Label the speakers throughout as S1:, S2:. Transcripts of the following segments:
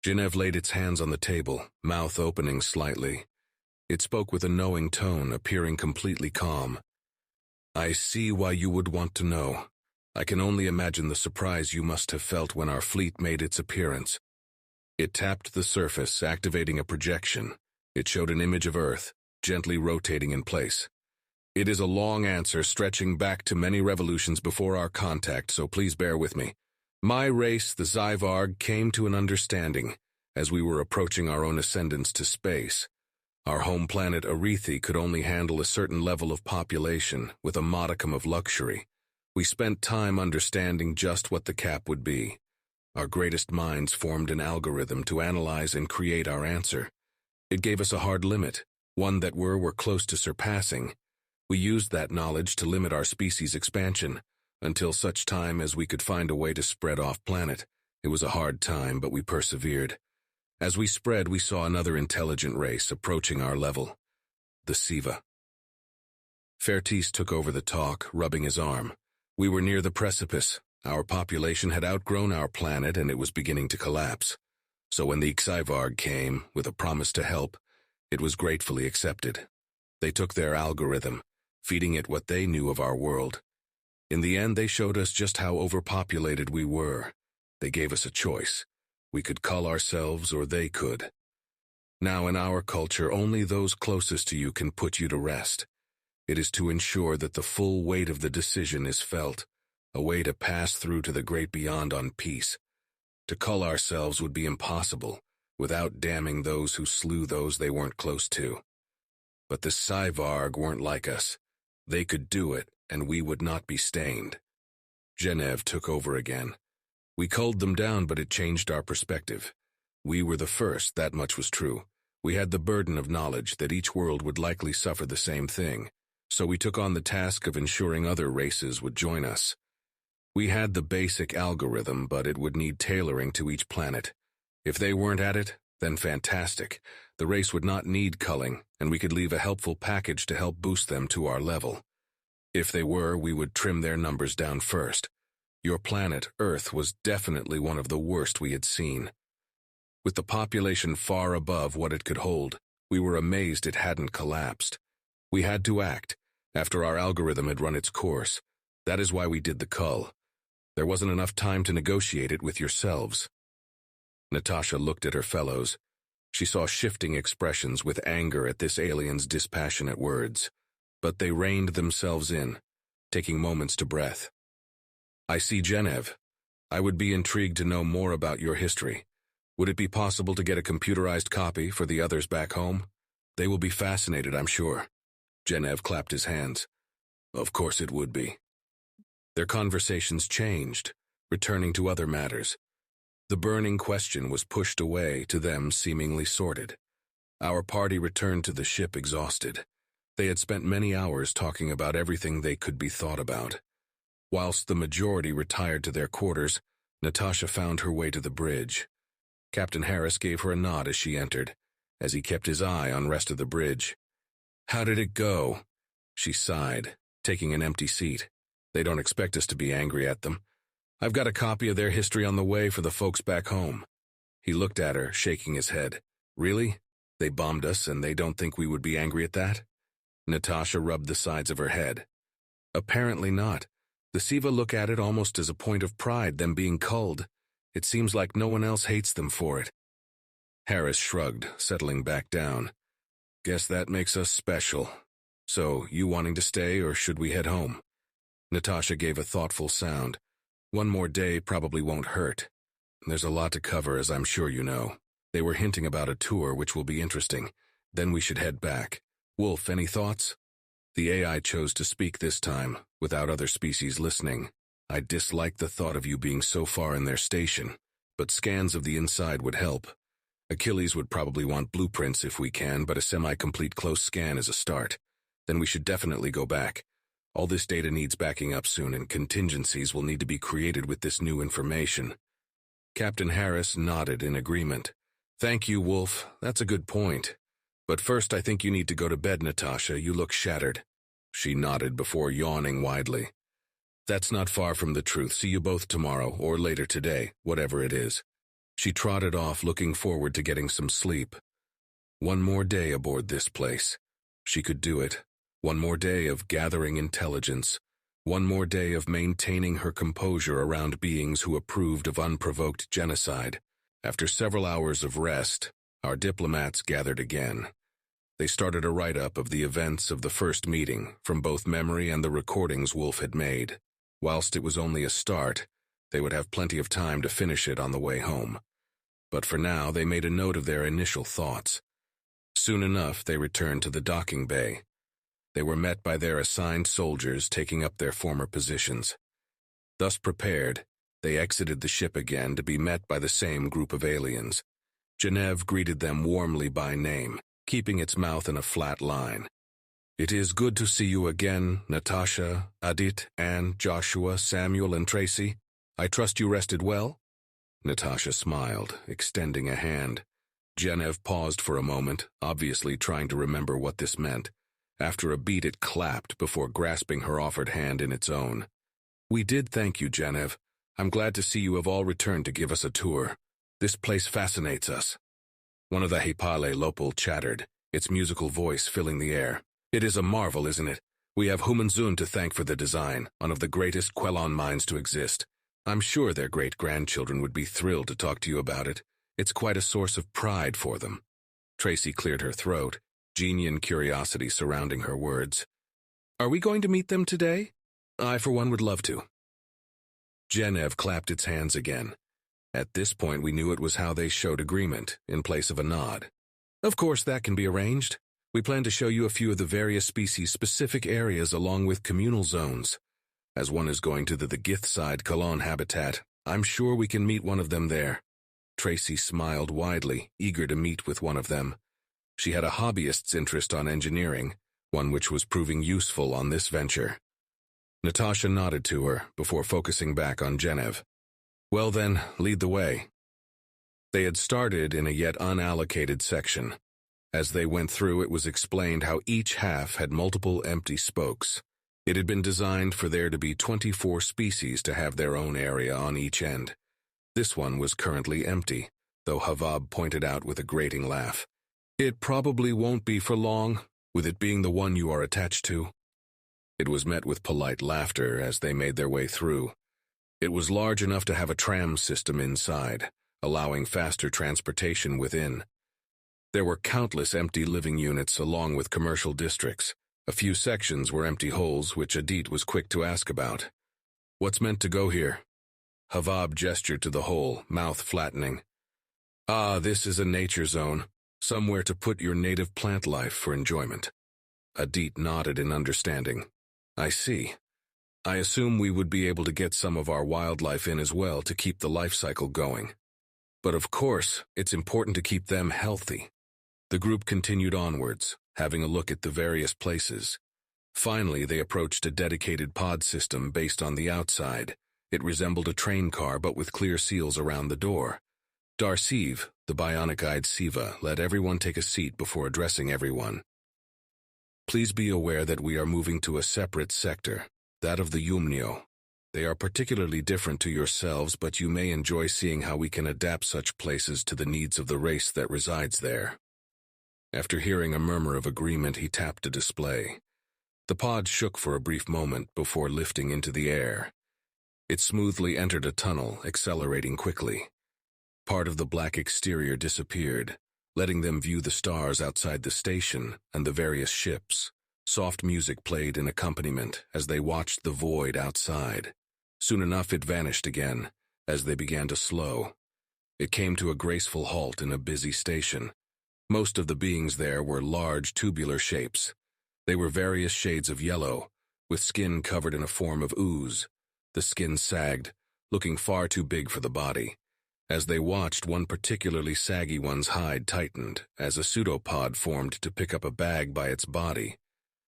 S1: Genev laid its hands on the table, mouth opening slightly. It spoke with a knowing tone, appearing completely calm. "I see why you would want to know. I can only imagine the surprise you must have felt when our fleet made its appearance." It tapped the surface, activating a projection. It showed an image of Earth, gently rotating in place. "It is a long answer stretching back to many revolutions before our contact, so please bear with me. My race, the Zyvarg, came to an understanding as we were approaching our own ascendance to space. Our home planet Arethi could only handle a certain level of population with a modicum of luxury. We spent time understanding just what the cap would be. Our greatest minds formed an algorithm to analyze and create our answer. It gave us a hard limit, one that we're close to surpassing. We used that knowledge to limit our species' expansion, until such time as we could find a way to spread off-planet. It was a hard time, but we persevered. As we spread, we saw another intelligent race approaching our level. The Siva. Fertis took over the talk, rubbing his arm. We were near the precipice. Our population had outgrown our planet and it was beginning to collapse. So when the Zyvarg came, with a promise to help, it was gratefully accepted. They took their algorithm, feeding it what they knew of our world. In the end, they showed us just how overpopulated we were. They gave us a choice. We could cull ourselves or they could. Now in our culture, only those closest to you can put you to rest. It is to ensure that the full weight of the decision is felt, a way to pass through to the great beyond on peace. To cull ourselves would be impossible, without damning those who slew those they weren't close to. But the Zyvarg weren't like us. They could do it, and we would not be stained. Genev took over again. We culled them down, but it changed our perspective. We were the first, that much was true. We had the burden of knowledge that each world would likely suffer the same thing, so we took on the task of ensuring other races would join us. We had the basic algorithm, but it would need tailoring to each planet. If they weren't at it, then fantastic. The race would not need culling, and we could leave a helpful package to help boost them to our level. If they were, we would trim their numbers down first. Your planet, Earth, was definitely one of the worst we had seen. With the population far above what it could hold, we were amazed it hadn't collapsed. We had to act, after our algorithm had run its course. That is why we did the cull. There wasn't enough time to negotiate it with yourselves. Natasha looked at her fellows. She saw shifting expressions with anger at this alien's dispassionate words. But they reined themselves in, taking moments to breath. "I see Genev. I would be intrigued to know more about your history. Would it be possible to get a computerized copy for the others back home? They will be fascinated, I'm sure." Genev clapped his hands. "Of course it would be." Their conversations changed, returning to other matters. The burning question was pushed away, to them seemingly sorted. Our party returned to the ship exhausted. They had spent many hours talking about everything they could be thought about. Whilst the majority retired to their quarters, Natasha found her way to the bridge. Captain Harris gave her a nod as she entered, as he kept his eye on the rest of the bridge. "How did it go?" She sighed, taking an empty seat. "They don't expect us to be angry at them. I've got a copy of their history on the way for the folks back home." He looked at her, shaking his head. "Really? They bombed us and they don't think we would be angry at that?" Natasha rubbed the sides of her head. "Apparently not. The Siva look at it almost as a point of pride, them being culled. It seems like no one else hates them for it." Harris shrugged, settling back down. "Guess that makes us special. So, you wanting to stay or should we head home?" Natasha gave a thoughtful sound. "One more day probably won't hurt. There's a lot to cover, as I'm sure you know. They were hinting about a tour, which will be interesting. Then we should head back. Wolf, any thoughts?" The AI chose to speak this time, without other species listening. "I dislike the thought of you being so far in their station, but scans of the inside would help. Achilles would probably want blueprints if we can, but a semi-complete close scan is a start. Then we should definitely go back. All this data needs backing up soon, and contingencies will need to be created with this new information." Captain Harris nodded in agreement. "Thank you, Wolf. That's a good point. But first I think you need to go to bed, Natasha. You look shattered." She nodded before yawning widely. "That's not far from the truth. See you both tomorrow, or later today, whatever it is." She trotted off, looking forward to getting some sleep. One more day aboard this place. She could do it. One more day of gathering intelligence. One more day of maintaining her composure around beings who approved of unprovoked genocide. After several hours of rest, our diplomats gathered again. They started a write-up of the events of the first meeting, from both memory and the recordings Wolf had made. Whilst it was only a start, they would have plenty of time to finish it on the way home. But for now, they made a note of their initial thoughts. Soon enough, they returned to the docking bay. They were met by their assigned soldiers taking up their former positions. Thus prepared, they exited the ship again to be met by the same group of aliens. Genev greeted them warmly by name, keeping its mouth in a flat line. "It is good to see you again, Natasha, Adit, Anne, Joshua, Samuel, and Tracy. I trust you rested well?" Natasha smiled, extending a hand. Genev paused for a moment, obviously trying to remember what this meant. After a beat, it clapped before grasping her offered hand in its own. "We did, thank you, Genev. I'm glad to see you have all returned to give us a tour. This place fascinates us." One of the Hepale Lopal chattered, its musical voice filling the air. "It is a marvel, isn't it? We have Humanzun to thank for the design, one of the greatest Quelon mines to exist. I'm sure their great-grandchildren would be thrilled to talk to you about it. It's quite a source of pride for them." Tracy cleared her throat, genuine curiosity surrounding her words. "Are we going to meet them today? I, for one, would love to." Genev clapped its hands again. At this point, we knew it was how they showed agreement, in place of a nod. "Of course, that can be arranged. We plan to show you a few of the various species-specific areas along with communal zones. As one is going to the Githside Kalon habitat, I'm sure we can meet one of them there." Tracy smiled widely, eager to meet with one of them. She had a hobbyist's interest on engineering, one which was proving useful on this venture. Natasha nodded to her before focusing back on Genev. "Well then, lead the way." They had started in a yet unallocated section. As they went through, it was explained how each half had multiple empty spokes. It had been designed for there to be 24 species to have their own area on each end. This one was currently empty, though Havab pointed out with a grating laugh. "It probably won't be for long, with it being the one you are attached to." It was met with polite laughter as they made their way through. It was large enough to have a tram system inside, allowing faster transportation within. There were countless empty living units along with commercial districts. A few sections were empty holes, which Adit was quick to ask about. "What's meant to go here?" Havab gestured to the hole, mouth flattening. "Ah, this is a nature zone, somewhere to put your native plant life for enjoyment." Adit nodded in understanding. "I see. I assume we would be able to get some of our wildlife in as well to keep the life cycle going. But of course, it's important to keep them healthy." The group continued onwards, having a look at the various places. Finally, they approached a dedicated pod system based on the outside. It resembled a train car but with clear seals around the door. Darsiv, the bionic-eyed Siva, let everyone take a seat before addressing everyone. "Please be aware that we are moving to a separate sector, that of the Yumnio. They are particularly different to yourselves, but you may enjoy seeing how we can adapt such places to the needs of the race that resides there." After hearing a murmur of agreement, he tapped a display. The pod shook for a brief moment before lifting into the air. It smoothly entered a tunnel, accelerating quickly. Part of the black exterior disappeared, letting them view the stars outside the station and the various ships. Soft music played in accompaniment as they watched the void outside. Soon enough, it vanished again, as they began to slow. It came to a graceful halt in a busy station. Most of the beings there were large tubular shapes. They were various shades of yellow, with skin covered in a form of ooze. The skin sagged, looking far too big for the body. As they watched, one particularly saggy one's hide tightened, as a pseudopod formed to pick up a bag by its body.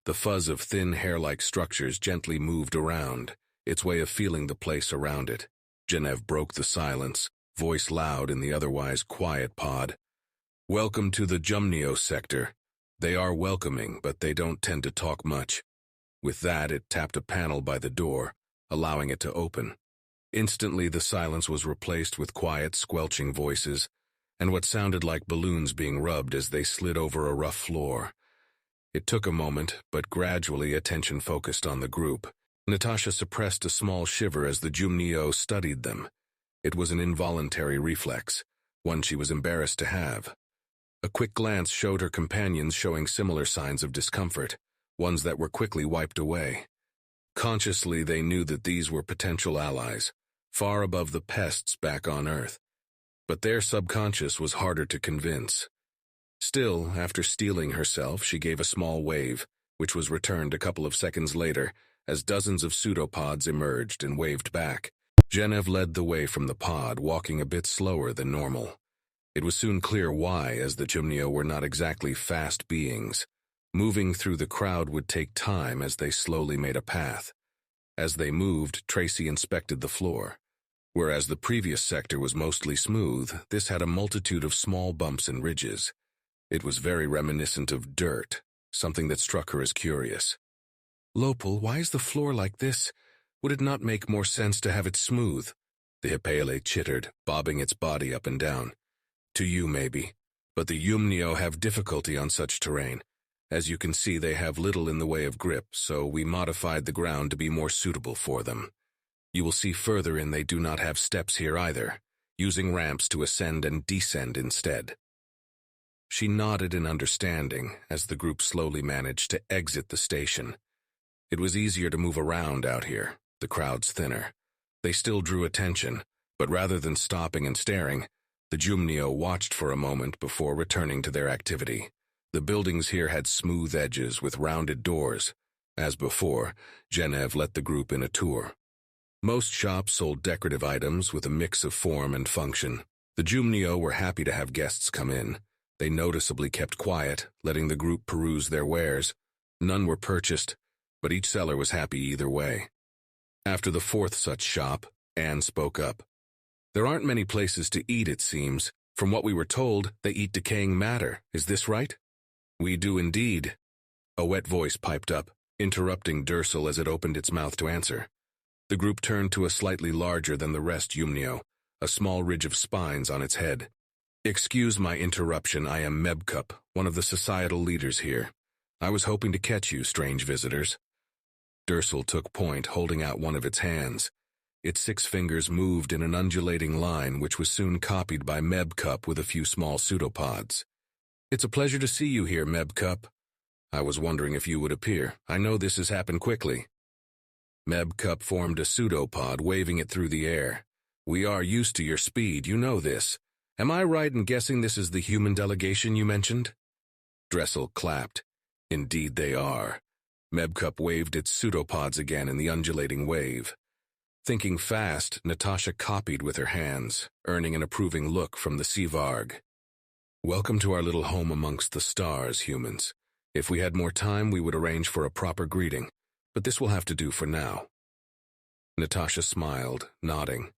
S1: The fuzz of thin hair-like structures gently moved around, its way of feeling the place around it. Genev broke the silence, voice loud in the otherwise quiet pod. "Welcome to the Jumnio sector. They are welcoming, but they don't tend to talk much." With that, it tapped a panel by the door, allowing it to open. Instantly, the silence was replaced with quiet, squelching voices, and what sounded like balloons being rubbed as they slid over a rough floor. It took a moment, but gradually attention focused on the group. Natasha suppressed a small shiver as the Jumnio studied them. It was an involuntary reflex, one she was embarrassed to have. A quick glance showed her companions showing similar signs of discomfort, ones that were quickly wiped away. Consciously, they knew that these were potential allies, far above the pests back on Earth. But their subconscious was harder to convince. Still, after steeling herself, she gave a small wave, which was returned a couple of seconds later as dozens of pseudopods emerged and waved back. Genev led the way from the pod, walking a bit slower than normal. It was soon clear why, as the Jumnio were not exactly fast beings. Moving through the crowd would take time as they slowly made a path. As they moved, Tracy inspected the floor. Whereas the previous sector was mostly smooth, this had a multitude of small bumps and ridges. It was very reminiscent of dirt, something that struck her as curious. "Lopal, why is the floor like this? Would it not make more sense to have it smooth?" The Hippolyte chittered, bobbing its body up and down. "To you, maybe. But the Jumnio have difficulty on such terrain. As you can see, they have little in the way of grip, so we modified the ground to be more suitable for them. You will see further in they do not have steps here either, using ramps to ascend and descend instead." She nodded in understanding as the group slowly managed to exit the station. It was easier to move around out here, the crowds thinner. They still drew attention, but rather than stopping and staring, the Jumnio watched for a moment before returning to their activity. The buildings here had smooth edges with rounded doors. As before, Genev let the group in a tour. Most shops sold decorative items with a mix of form and function. The Jumnio were happy to have guests come in. They noticeably kept quiet, letting the group peruse their wares. None were purchased, but each seller was happy either way. After the fourth such shop, Anne spoke up. "There aren't many places to eat, it seems. From what we were told, they eat decaying matter. Is this right?" "We do indeed." A wet voice piped up, interrupting Dursel as it opened its mouth to answer. The group turned to a slightly larger than the rest Jumnio, a small ridge of spines on its head. "Excuse my interruption, I am Mebcup, one of the societal leaders here. I was hoping to catch you, strange visitors." Dursel took point, holding out one of its hands. Its 6 fingers moved in an undulating line which was soon copied by Mebcup with a few small pseudopods. "It's a pleasure to see you here, Mebcup. I was wondering if you would appear. I know this has happened quickly." Mebcup formed a pseudopod, waving it through the air. "We are used to your speed, you know this. Am I right in guessing this is the human delegation you mentioned?" Dressel clapped. "Indeed they are." Mebcup waved its pseudopods again in the undulating wave. Thinking fast, Natasha copied with her hands, earning an approving look from the Seavarg. "Welcome to our little home amongst the stars, humans. If we had more time, we would arrange for a proper greeting, but this will have to do for now." Natasha smiled, nodding.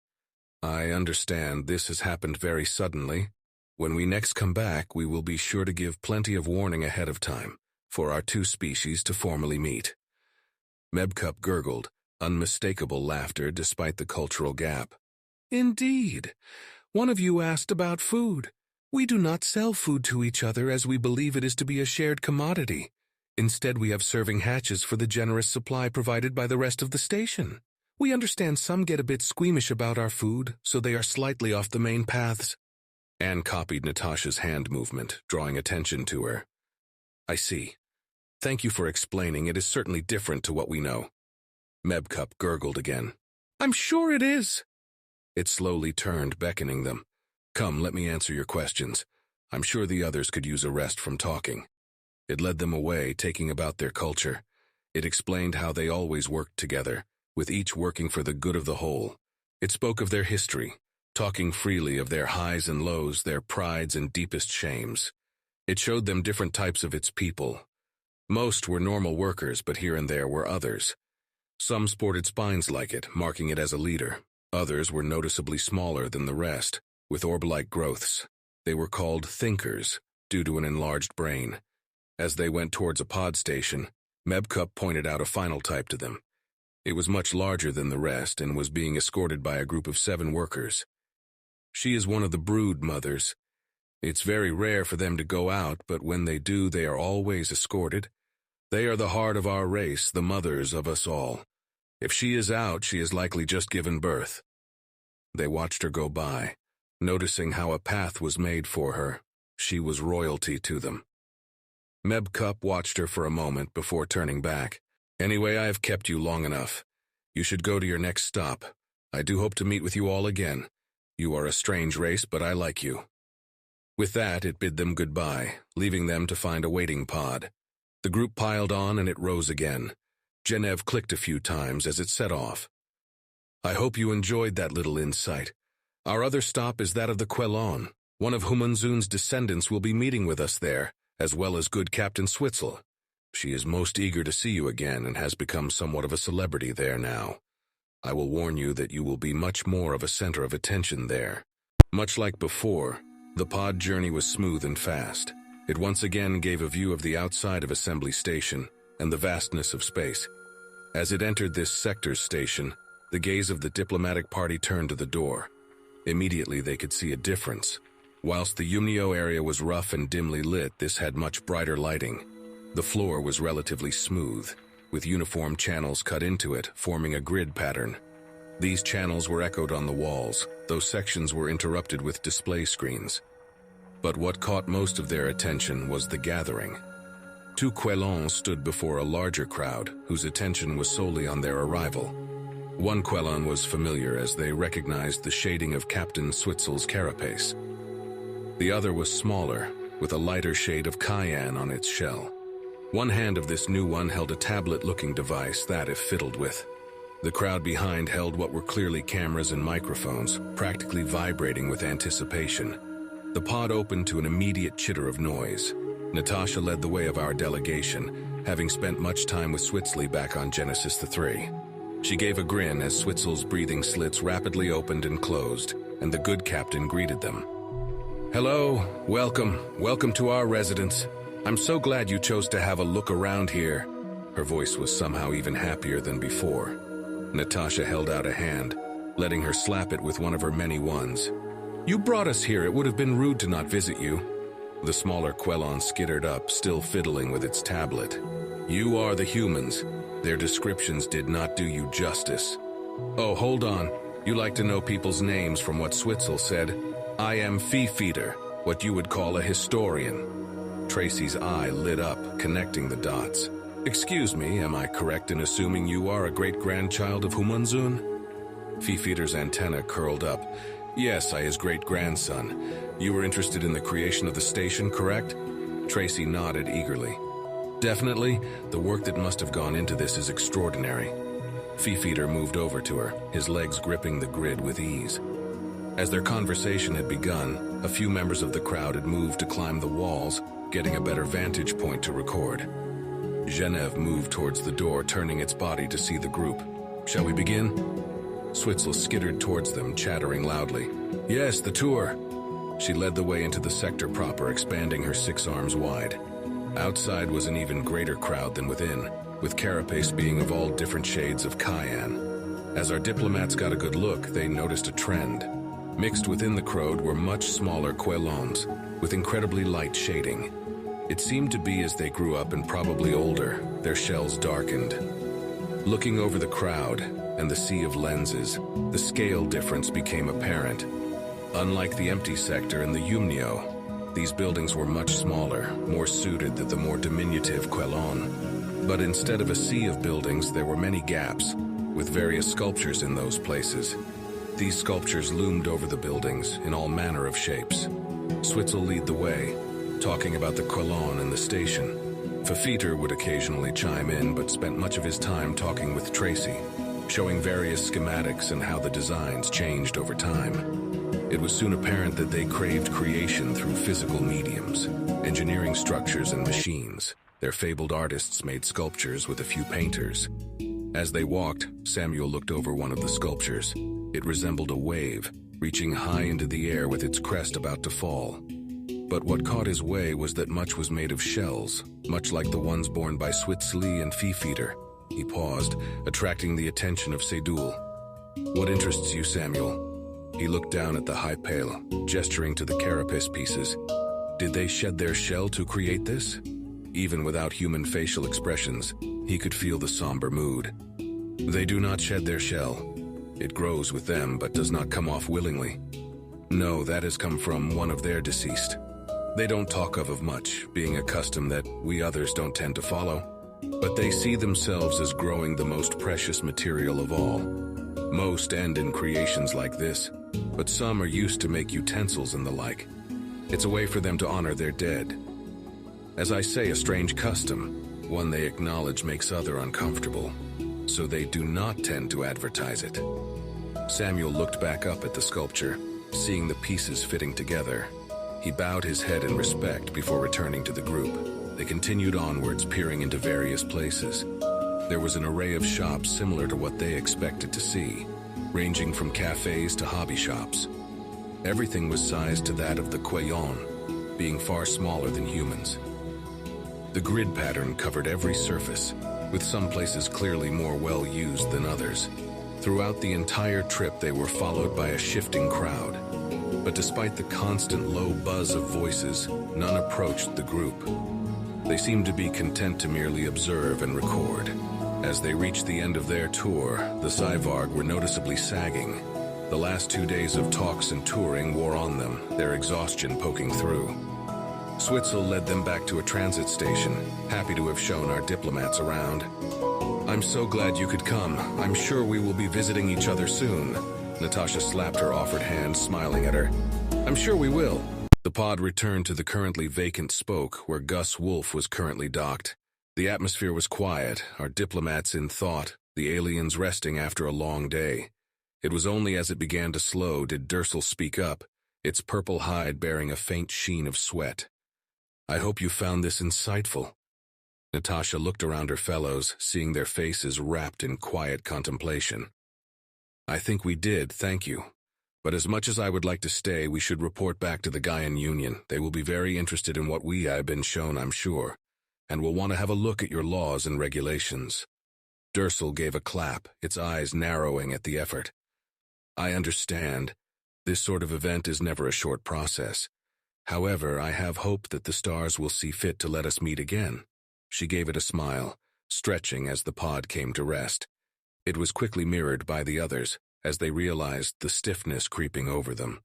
S1: "I understand this has happened very suddenly. When we next come back, we will be sure to give plenty of warning ahead of time, for our 2 species to formally meet." Mebcup gurgled, unmistakable laughter despite the cultural gap. "Indeed. One of you asked about food. We do not sell food to each other as we believe it is to be a shared commodity. Instead, we have serving hatches for the generous supply provided by the rest of the station. We understand some get a bit squeamish about our food, so they are slightly off the main paths." Anne copied Natasha's hand movement, drawing attention to her. "I see. Thank you for explaining. It is certainly different to what we know." Mebcup gurgled again. "I'm sure it is." It slowly turned, beckoning them. "Come, let me answer your questions. I'm sure the others could use a rest from talking." It led them away, taking about their culture. It explained how they always worked together, with each working for the good of the whole. It spoke of their history, talking freely of their highs and lows, their prides and deepest shames. It showed them different types of its people. Most were normal workers, but here and there were others. Some sported spines like it, marking it as a leader. Others were noticeably smaller than the rest, with orb-like growths. They were called thinkers, due to an enlarged brain. As they went towards a pod station, Mebcup pointed out a final type to them. It was much larger than the rest and was being escorted by a group of 7 workers. She is one of the brood mothers. It's very rare for them to go out, but when they do, they are always escorted. They are the heart of our race, the mothers of us all. If she is out, she has likely just given birth. They watched her go by, noticing how a path was made for her. She was royalty to them. Mebcup watched her for a moment before turning back. Anyway, I have kept you long enough. You should go to your next stop. I do hope to meet with you all again. You are a strange race, but I like you. With that, it bid them goodbye, leaving them to find a waiting pod. The group piled on and it rose again. Genev clicked a few times as it set off. I hope you enjoyed that little insight. Our other stop is that of the Quelon. One of Humunzun's descendants will be meeting with us there, as well as good Captain Switzel. She is most eager to see you again and has become somewhat of a celebrity there now. I will warn you that you will be much more of a center of attention there. Much like before, the pod journey was smooth and fast. It once again gave a view of the outside of Assembly Station and the vastness of space. As it entered this sector's station, the gaze of the diplomatic party turned to the door. Immediately they could see a difference. Whilst the Umnio area was rough and dimly lit, this had much brighter lighting. The floor was relatively smooth, with uniform channels cut into it, forming a grid pattern. These channels were echoed on the walls, though sections were interrupted with display screens. But what caught most of their attention was the gathering. 2 Quelons stood before a larger crowd, whose attention was solely on their arrival. One Quelon was familiar as they recognized the shading of Captain Switzel's carapace. The other was smaller, with a lighter shade of cayenne on its shell. One hand of this new one held a tablet-looking device that, if fiddled with. The crowd behind held what were clearly cameras and microphones, practically vibrating with anticipation. The pod opened to an immediate chitter of noise. Natasha led the way of our delegation, having spent much time with Switzley back on Genesis the 3. She gave a grin as Switzel's breathing slits rapidly opened and closed, and the good captain greeted them. Hello, welcome to our residence. I'm so glad you chose to have a look around here. Her voice was somehow even happier than before. Natasha held out a hand, letting her slap it with one of her many ones. You brought us here, it would have been rude to not visit you. The smaller Quelon skittered up, still fiddling with its tablet. You are the humans. Their descriptions did not do you justice. Oh, hold on. You like to know people's names from what Switzel said. I am Feefeeder, what you would call a historian. Tracy's eye lit up, connecting the dots. Excuse me, am I correct in assuming you are a great-grandchild of Humunzun? Feefeeder's antenna curled up. Yes, I his great-grandson. You were interested in the creation of the station, correct? Tracy nodded eagerly. Definitely, the work that must have gone into this is extraordinary. Feefeeder moved over to her, his legs gripping the grid with ease. As their conversation had begun, a few members of the crowd had moved to climb the walls, getting a better vantage point to record. Genev moved towards the door, turning its body to see the group. Shall we begin? Switzel skittered towards them, chattering loudly. Yes, the tour. She led the way into the sector proper, expanding her 6 arms wide. Outside was an even greater crowd than within, with carapace being of all different shades of cayenne. As our diplomats got a good look, they noticed a trend. Mixed within the crowd were much smaller Quelons, with incredibly light shading. It seemed to be as they grew up and probably older, their shells darkened. Looking over the crowd and the sea of lenses, the scale difference became apparent. Unlike the empty sector and the Umnio, these buildings were much smaller, more suited to the more diminutive Quelon. But instead of a sea of buildings, there were many gaps, with various sculptures in those places. These sculptures loomed over the buildings in all manner of shapes. Switzel led the way, talking about the Quelon and the station. Feefeeder would occasionally chime in, but spent much of his time talking with Tracy, showing various schematics and how the designs changed over time. It was soon apparent that they craved creation through physical mediums, engineering structures and machines. Their fabled artists made sculptures with a few painters. As they walked, Samuel looked over one of the sculptures. It resembled a wave, reaching high into the air with its crest about to fall. But what caught his way was that much was made of shells, much like the ones borne by Switzley and Feefeeder. He paused, attracting the attention of Seydul. "What interests you, Samuel?" He looked down at the high pail, gesturing to the carapace pieces. Did they shed their shell to create this? Even without human facial expressions, he could feel the somber mood. They do not shed their shell. It grows with them but does not come off willingly. No, that has come from one of their deceased. They don't talk of much, being a custom that we others don't tend to follow. But they see themselves as growing the most precious material of all. Most end in creations like this, but some are used to make utensils and the like. It's a way for them to honor their dead. As I say, a strange custom, one they acknowledge makes other uncomfortable, so they do not tend to advertise it. Samuel looked back up at the sculpture, seeing the pieces fitting together. He bowed his head in respect before returning to the group. They continued onwards, peering into various places. There was an array of shops similar to what they expected to see, ranging from cafes to hobby shops. Everything was sized to that of the Quayon, being far smaller than humans. The grid pattern covered every surface, with some places clearly more well-used than others. Throughout the entire trip, they were followed by a shifting crowd. But despite the constant low buzz of voices, none approached the group. They seemed to be content to merely observe and record. As they reached the end of their tour, the Zyvarg were noticeably sagging. The last 2 days of talks and touring wore on them, their exhaustion poking through. Switzel led them back to a transit station, happy to have shown our diplomats around. "I'm so glad you could come. I'm sure we will be visiting each other soon." Natasha slapped her offered hand, smiling at her. "I'm sure we will." The pod returned to the currently vacant spoke where Gus Wolf was currently docked. The atmosphere was quiet, our diplomats in thought, the aliens resting after a long day. It was only as it began to slow did Dursel speak up, its purple hide bearing a faint sheen of sweat. "I hope you found this insightful." Natasha looked around her fellows, seeing their faces wrapped in quiet contemplation. "I think we did, thank you. But as much as I would like to stay, we should report back to the Gaian Union. They will be very interested in what we have been shown, I'm sure, and will want to have a look at your laws and regulations." Dursel gave a clap, its eyes narrowing at the effort. "I understand. This sort of event is never a short process. However, I have hope that the stars will see fit to let us meet again." She gave it a smile, stretching as the pod came to rest. It was quickly mirrored by the others, as they realized the stiffness creeping over them.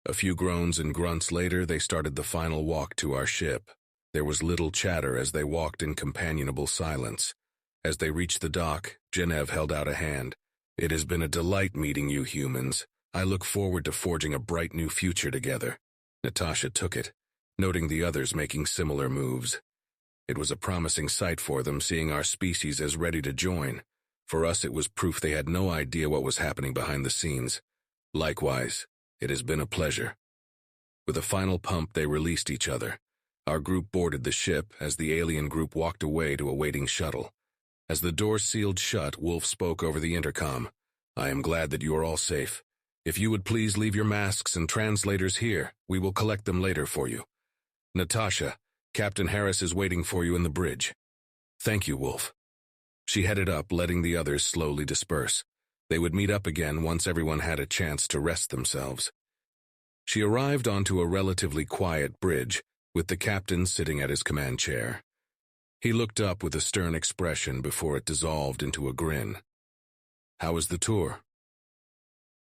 S1: A few groans and grunts later, they started the final walk to our ship. There was little chatter as they walked in companionable silence. As they reached the dock, Genev held out a hand. "It has been a delight meeting you humans. I look forward to forging a bright new future together." Natasha took it, noting the others making similar moves. It was a promising sight for them, seeing our species as ready to join. For us, it was proof they had no idea what was happening behind the scenes. Likewise, it has been a pleasure. With a final pump, they released each other. Our group boarded the ship as the alien group walked away to a waiting shuttle. As the door sealed shut, Wolf spoke over the intercom. "I am glad that you are all safe. If you would please leave your masks and translators here, we will collect them later for you. Natasha, Captain Harris is waiting for you in the bridge." "Thank you, Wolf." She headed up, letting the others slowly disperse. They would meet up again once everyone had a chance to rest themselves. She arrived onto a relatively quiet bridge, with the captain sitting at his command chair. He looked up with a stern expression before it dissolved into a grin. "How was the tour?"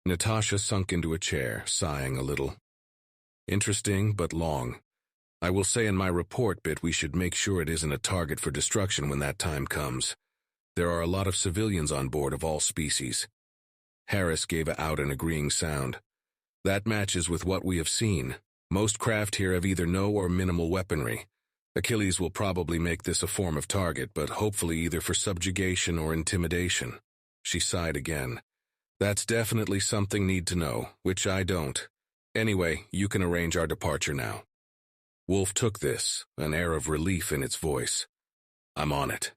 S1: Natasha sunk into a chair, sighing a little. "Interesting, but long. I will say in my report bit we should make sure it isn't a target for destruction when that time comes. There are a lot of civilians on board of all species." Harris gave out an agreeing sound. "That matches with what we have seen. Most craft here have either no or minimal weaponry. Achilles will probably make this a form of target, but hopefully either for subjugation or intimidation." She sighed again. "That's definitely something need to know, which I don't. Anyway, you can arrange our departure now." Wolf took this, an air of relief in its voice. "I'm on it."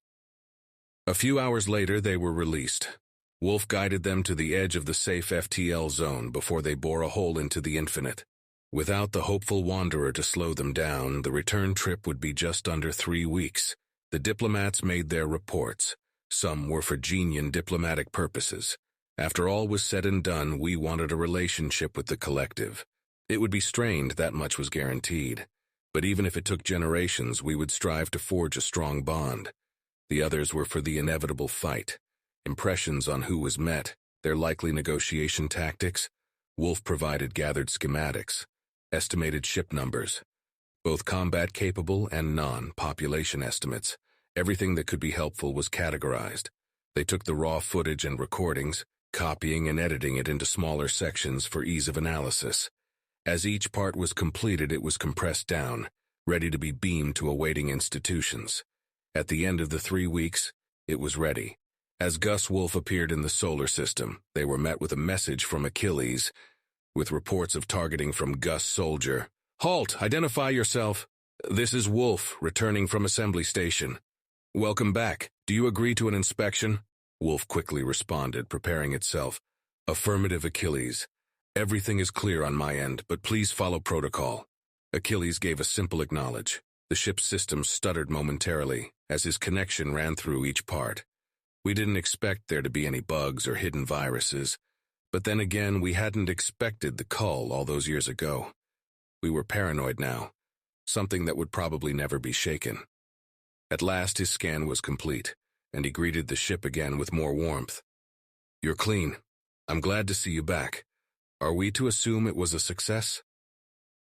S1: A few hours later, they were released. Wolf guided them to the edge of the safe FTL zone before they bore a hole into the infinite. Without the hopeful wanderer to slow them down, the return trip would be just under 3 weeks. The diplomats made their reports. Some were for genuine diplomatic purposes. After all was said and done, we wanted a relationship with the collective. It would be strained, that much was guaranteed. But even if it took generations, we would strive to forge a strong bond. The others were for the inevitable fight. Impressions on who was met, their likely negotiation tactics. Wolf provided gathered schematics, estimated ship numbers, both combat-capable and non-population estimates. Everything that could be helpful was categorized. They took the raw footage and recordings, copying and editing it into smaller sections for ease of analysis. As each part was completed, it was compressed down, ready to be beamed to awaiting institutions. At the end of the 3 weeks, it was ready. As Gus Wolf appeared in the solar system, they were met with a message from Achilles, with reports of targeting from Gus Soldier. "Halt! Identify yourself. This is Wolf, returning from assembly station. Welcome back. Do you agree to an inspection?" Wolf quickly responded, preparing itself. "Affirmative, Achilles. Everything is clear on my end, but please follow protocol." Achilles gave a simple acknowledge. The ship's system stuttered momentarily, as his connection ran through each part. We didn't expect there to be any bugs or hidden viruses, but then again, we hadn't expected the cull all those years ago. We were paranoid now, something that would probably never be shaken. At last, his scan was complete, and he greeted the ship again with more warmth. "You're clean. I'm glad to see you back. Are we to assume it was a success?"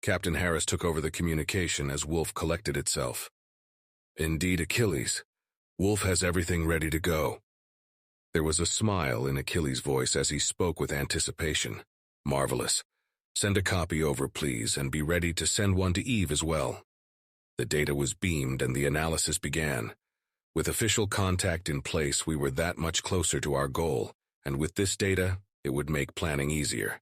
S1: Captain Harris took over the communication as Wolf collected itself. "Indeed, Achilles. Wolf has everything ready to go." There was a smile in Achilles' voice as he spoke with anticipation. "Marvelous. Send a copy over, please, and be ready to send one to Eve as well." The data was beamed and the analysis began. With official contact in place, we were that much closer to our goal, and with this data, it would make planning easier.